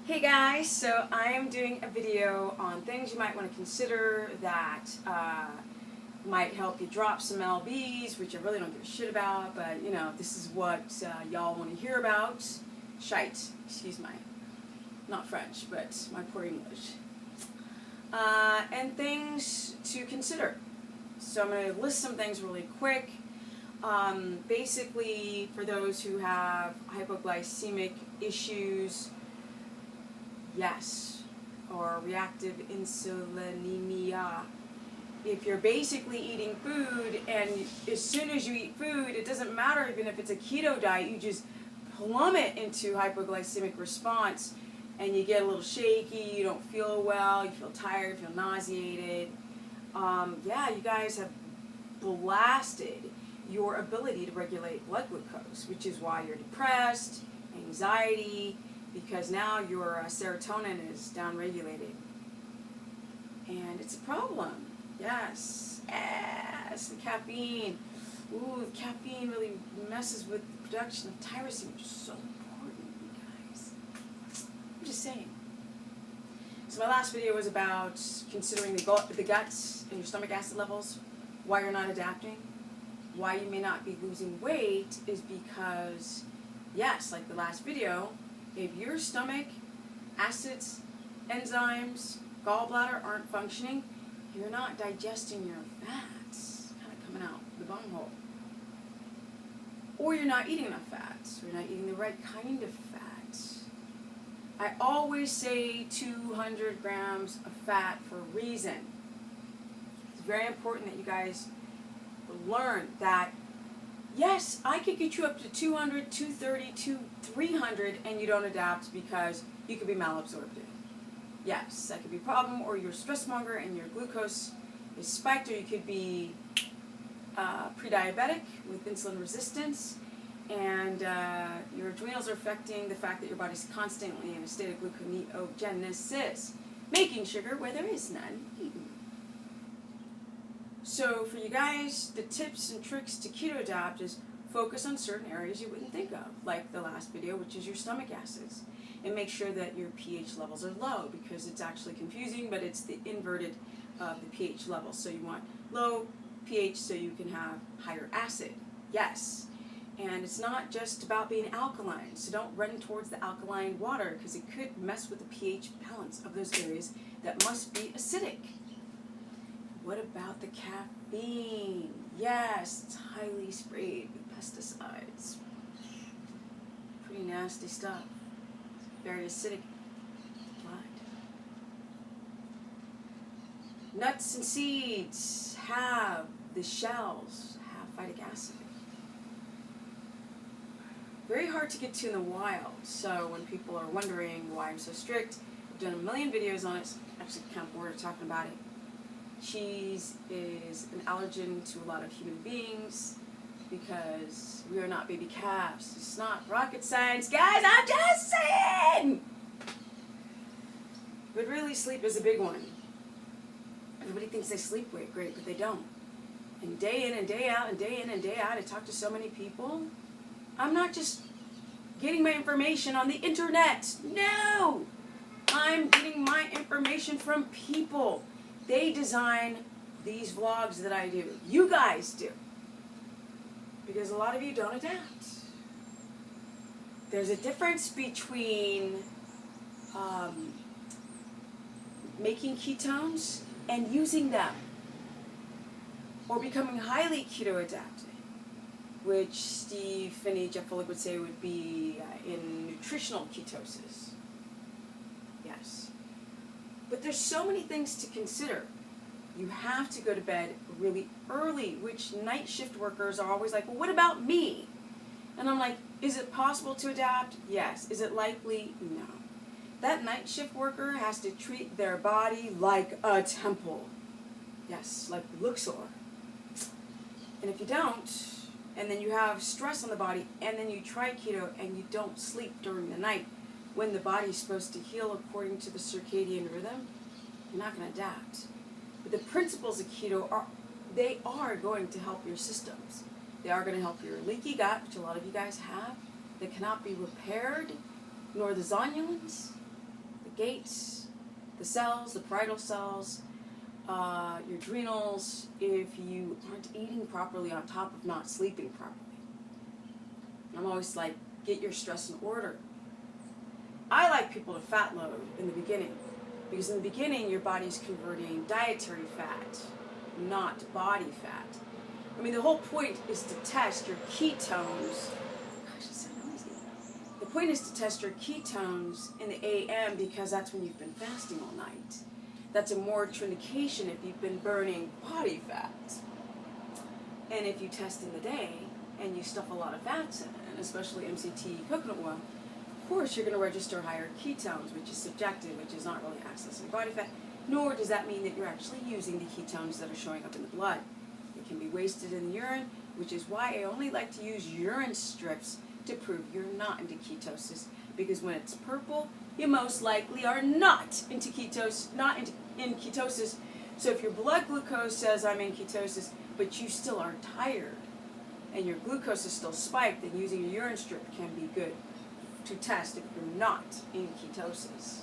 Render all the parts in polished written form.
Hey guys, so I am doing a video on things you might want to consider that might help you drop some lbs, which I really don't give a shit about, but you know, this is what y'all want to hear about. Shite, excuse my, not French, but my poor English. And things to consider. So I'm going to list some things really quick. Basically, for those who have hypoglycemic issues, yes, or reactive insulinemia. If you're basically eating food, and as soon as you eat food, it doesn't matter even if it's a keto diet, you just plummet into hypoglycemic response, and you get a little shaky, you don't feel well, you feel tired, you feel nauseated. Yeah, you guys have blasted your ability to regulate blood glucose, which is why you're depressed, anxiety, because now your serotonin is downregulated. And it's a problem. Yes. Yes. The caffeine. Ooh, the caffeine really messes with the production of tyrosine, which is so important, you guys. I'm just saying. So my last video was about considering the guts and your stomach acid levels, why you're not adapting, why you may not be losing weight is because, yes, like the last video, if your stomach, acids, enzymes, gallbladder aren't functioning, you're not digesting your fats, kind of coming out the bunghole. Or you're not eating enough fats, or you're not eating the right kind of fat. I always say 200 grams of fat for a reason. It's very important that you guys learn that, yes, I could get you up to 200, 230, 300 and you don't adapt because you could be malabsorptive. Yes, that could be a problem, or you're a stress monger and your glucose is spiked, or you could be pre-diabetic with insulin resistance, and your adrenals are affecting the fact that your body's constantly in a state of gluconeogenesis, making sugar where there is none eaten. So for you guys, the tips and tricks to keto adapt is focus on certain areas you wouldn't think of, like the last video, which is your stomach acids. And make sure that your pH levels are low, because it's actually confusing, but it's the inverted of the pH levels. So you want low pH so you can have higher acid. Yes. And it's not just about being alkaline, so don't run towards the alkaline water, because it could mess with the pH balance of those areas that must be acidic. What about the caffeine? Yes, it's highly sprayed with pesticides. Pretty nasty stuff. Very acidic blood. Nuts and seeds have, the shells have phytic acid. Very hard to get to in the wild, so when people are wondering why I'm so strict, I've done a million videos on it, so I'm actually kind of bored of talking about it. Cheese is an allergen to a lot of human beings because we are not baby calves. It's not rocket science, guys, I'm just saying! But really, sleep is a big one. Everybody thinks they sleep great, but they don't. And day in and day out and day in and day out, I talk to so many people. I'm not just getting my information on the internet. No! I'm getting my information from people. They design these vlogs that I do. You guys do. Because a lot of you don't adapt. There's a difference between making ketones and using them, or becoming highly keto adapted, which Steve Finney, Jeff Fullick would say would be in nutritional ketosis. Yes. But there's so many things to consider. You have to go to bed really early, which night shift workers are always like, well, what about me? And I'm like, is it possible to adapt? Yes. Is it likely? No. That night shift worker has to treat their body like a temple. Yes, like Luxor. And if you don't, and then you have stress on the body, and then you try keto and you don't sleep during the night, when the body is supposed to heal according to the circadian rhythm, you're not going to adapt. But the principles of keto are going to help your systems. They are going to help your leaky gut, which a lot of you guys have, that cannot be repaired, nor the zonulins. gate, the cells, the parietal cells, your adrenals, if you aren't eating properly on top of not sleeping properly. I'm always like, get your stress in order. I like people to fat load in the beginning, because in the beginning your body's converting dietary fat, not body fat. I mean, the whole point is to test your ketones. Gosh, it's so noisy. The point is to test your ketones in the AM, because that's when you've been fasting all night. That's a more indication if you've been burning body fat. And if you test in the day and you stuff a lot of fats in, especially MCT coconut oil, of course you're going to register higher ketones, which is subjective, which is not really accessing body fat, nor does that mean that you're actually using the ketones that are showing up in the blood. It can be wasted in the urine, which is why I only like to use urine strips to prove you're not into ketosis, because when it's purple, you most likely are not into ketosis, in ketosis. So if your blood glucose says I'm in ketosis, but you still are tired, and your glucose is still spiked, then using a urine strip can be good to test if you're not in ketosis.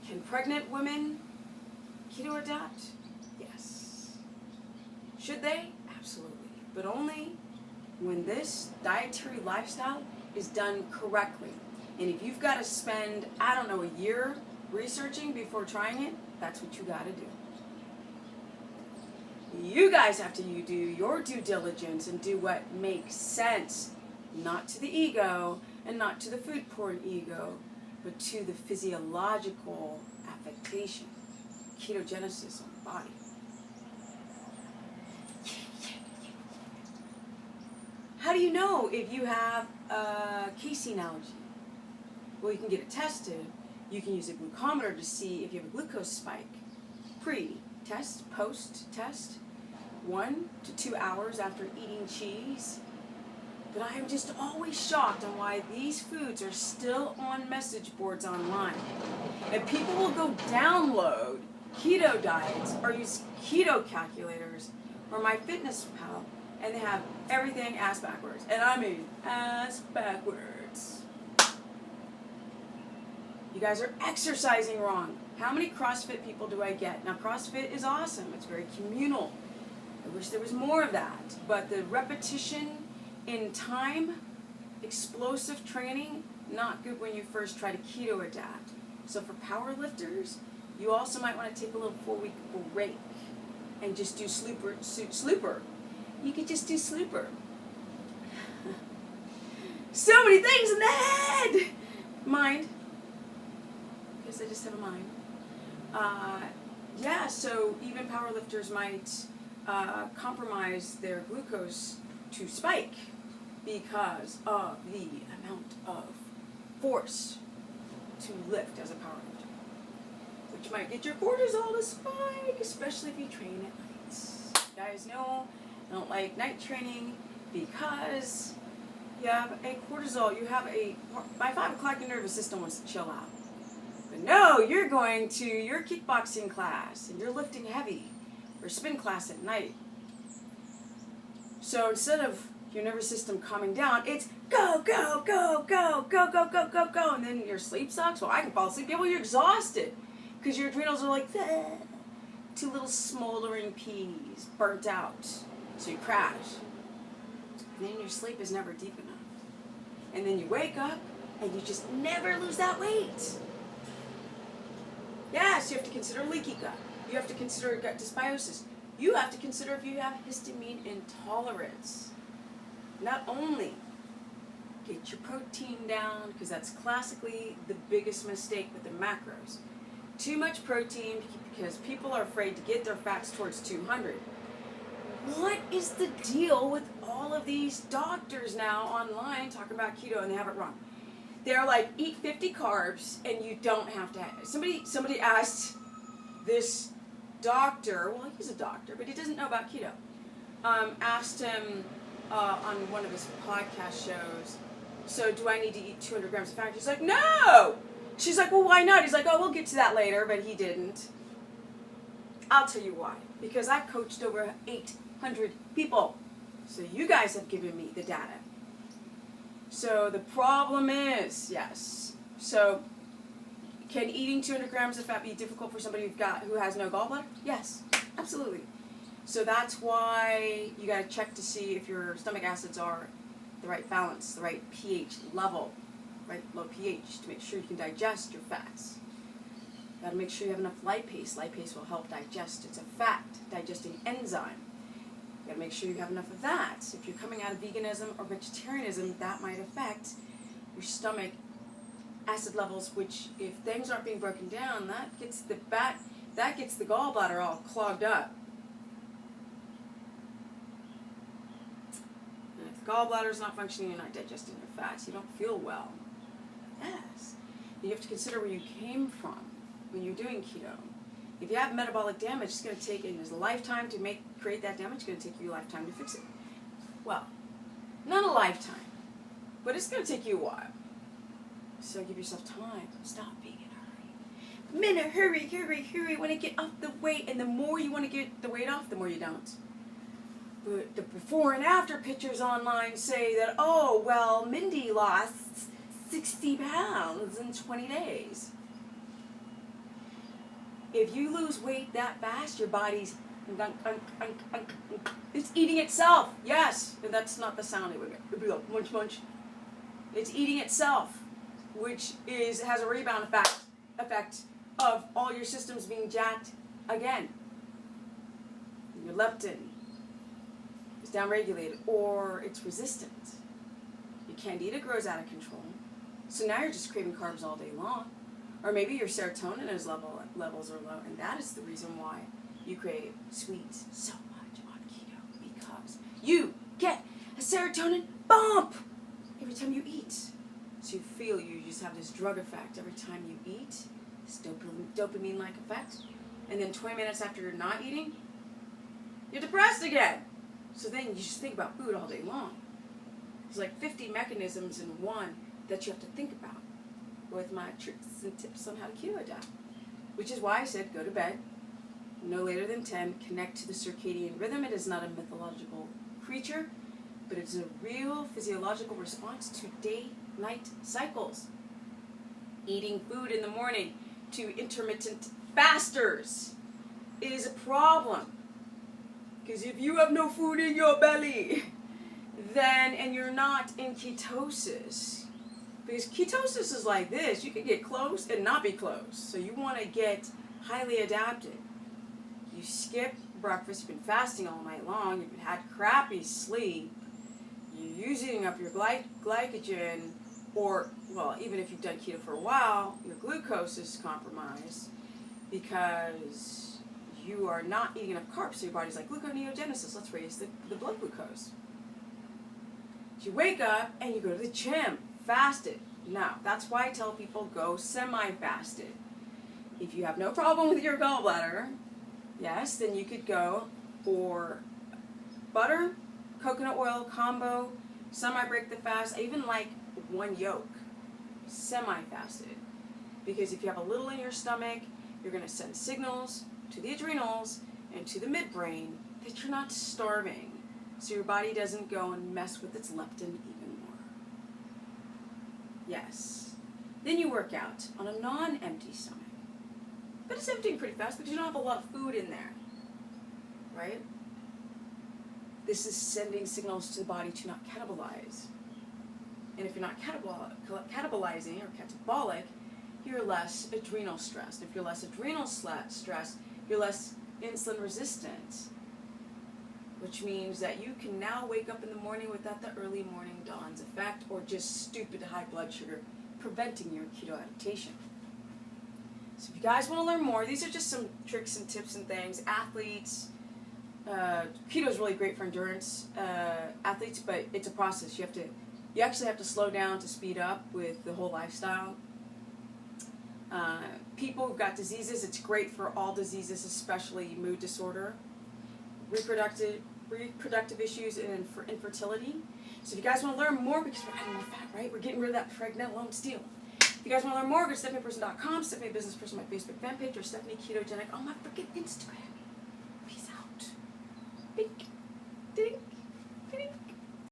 Can pregnant women keto adapt? Yes. Should they? Absolutely. But only when this dietary lifestyle is done correctly. And if you've got to spend, I don't know, a year researching before trying it, that's what you got to do. You guys have to do your due diligence and do what makes sense, not to the ego and not to the food porn ego, but to the physiological affectation, ketogenesis on the body. How do you know if you have a casein allergy? Well, you can get it tested. You can use a glucometer to see if you have a glucose spike. Pre-test, post-test, 1 to 2 hours after eating cheese. But I am just always shocked on why these foods are still on message boards online. And people will go download keto diets or use keto calculators or MyFitnessPal, and they have everything ass backwards. And I mean ass backwards. You guys are exercising wrong. How many CrossFit people do I get? Now, CrossFit is awesome. It's very communal. I wish there was more of that. But the repetition in time, explosive training, not good when you first try to keto adapt. So for power lifters, you also might want to take a little 4-week break and just do slooper. You could just do slooper. So many things in the head! Mind. Because I just have a mind. Yeah, so even powerlifters might compromise their glucose to spike because of the amount of force to lift as a powerlifter, which might get your cortisol to spike, especially if you train at nights. You guys know I don't like night training because you have a cortisol, by 5 o'clock your nervous system wants to chill out. But no, you're going to your kickboxing class and you're lifting heavy, or spin class at night. So instead of your nervous system calming down, it's go, go, go, go, go, go, go, go, go, and then your sleep sucks. Well, I can fall asleep. Yeah, well, you're exhausted because your adrenals are like, ah, 2 little smoldering peas burnt out. So you crash. And then your sleep is never deep enough. And then you wake up and you just never lose that weight. Yes, you have to consider leaky gut. You have to consider gut dysbiosis. You have to consider if you have histamine intolerance. Not only get your protein down, because that's classically the biggest mistake with the macros. Too much protein because people are afraid to get their fats towards 200. What is the deal with all of these doctors now online talking about keto and they have it wrong? They're like, eat 50 carbs and you don't have to have. Somebody asked this doctor, well, he's a doctor, but he doesn't know about keto, asked him on one of his podcast shows, so do I need to eat 200 grams of fat? He's like, no! She's like, well, why not? He's like, oh, we'll get to that later, but he didn't. I'll tell you why. Because I've coached over 800 people. So you guys have given me the data. So the problem is, yes, so Can eating 200 grams of fat be difficult for somebody who has no gallbladder? Yes, absolutely. So that's why you got to check to see if your stomach acids are the right balance, the right pH level, right low pH, to make sure you can digest your fats. You got to make sure you have enough lipase. Lipase will help digest. It's a fat digesting enzyme. You got to make sure you have enough of that. If you're coming out of veganism or vegetarianism, that might affect your stomach acid levels, which, if things aren't being broken down, that gets the gallbladder all clogged up. And if the gallbladder's not functioning, you're not digesting your fats, you don't feel well. Yes. You have to consider where you came from when you're doing keto. If you have metabolic damage, it's going to take a lifetime to create that damage. It's going to take you a lifetime to fix it. Well, not a lifetime, but it's going to take you a while. So give yourself time. Stop being in a hurry. I'm in a hurry, hurry. Want to get off the weight, and the more you want to get the weight off, the more you don't. But the before and after pictures online say that, oh, well, Mindy lost 60 pounds in 20 days. If you lose weight that fast, your body's it's eating itself. Yes, and that's not the sound it would make. It would be like munch, munch. It's eating itself, which has a rebound effect of all your systems being jacked again. Your leptin is downregulated, or it's resistant. Your candida grows out of control, so now you're just craving carbs all day long. Or maybe your serotonin levels are low, and that is the reason why you crave sweets so much on keto, because you get a serotonin bump every time you eat. So you just have this drug effect every time you eat, this dopamine-like effect, and then 20 minutes after you're not eating, you're depressed again. So then you just think about food all day long. There's like 50 mechanisms in one that you have to think about with my tricks and tips on how to keto adapt. Which is why I said go to bed no later than 10, connect to the circadian rhythm. It is not a mythological creature, but it's a real physiological response to day-night cycles. Eating food in the morning to intermittent fasters is a problem. Because if you have no food in your belly, and you're not in ketosis, because ketosis is like this, you can get close and not be close. So you want to get highly adapted. You skip breakfast, you've been fasting all night long, you've had crappy sleep, you're using up your glycogen, or, well, even if you've done keto for a while, your glucose is compromised because you are not eating enough carbs, so your body's like, gluconeogenesis, let's raise the blood glucose. So you wake up and you go to the gym, fasted. Now, that's why I tell people go semi-fasted. If you have no problem with your gallbladder, yes, then you could go for butter, coconut oil combo, semi-break the fast. I even like one yolk, semi-fasted. Because if you have a little in your stomach, you're going to send signals to the adrenals and to the midbrain that you're not starving. So your body doesn't go and mess with its leptin even more. Yes. Then you work out on a non-empty stomach. But it's emptying pretty fast because you don't have a lot of food in there. Right? This is sending signals to the body to not catabolize. And if you're not catabolizing or catabolic, you're less adrenal stressed. If you're less adrenal stressed, you're less insulin resistant. Which means that you can now wake up in the morning without the early morning dawn's effect, or just stupid high blood sugar, preventing your keto adaptation. So if you guys want to learn more, these are just some tricks and tips and things. Athletes, keto is really great for endurance athletes, but it's a process. You actually have to slow down to speed up with the whole lifestyle. People who've got diseases, it's great for all diseases, especially mood disorder, reproductive issues, and for infertility. So if you guys want to learn more, because we're adding more fat, right? We're getting rid of that pregnenolone steel. If you guys want to learn more, go to StephaniePerson.com, Stephanie Business Person, my Facebook fan page, or Stephanie Ketogenic on my freaking Instagram.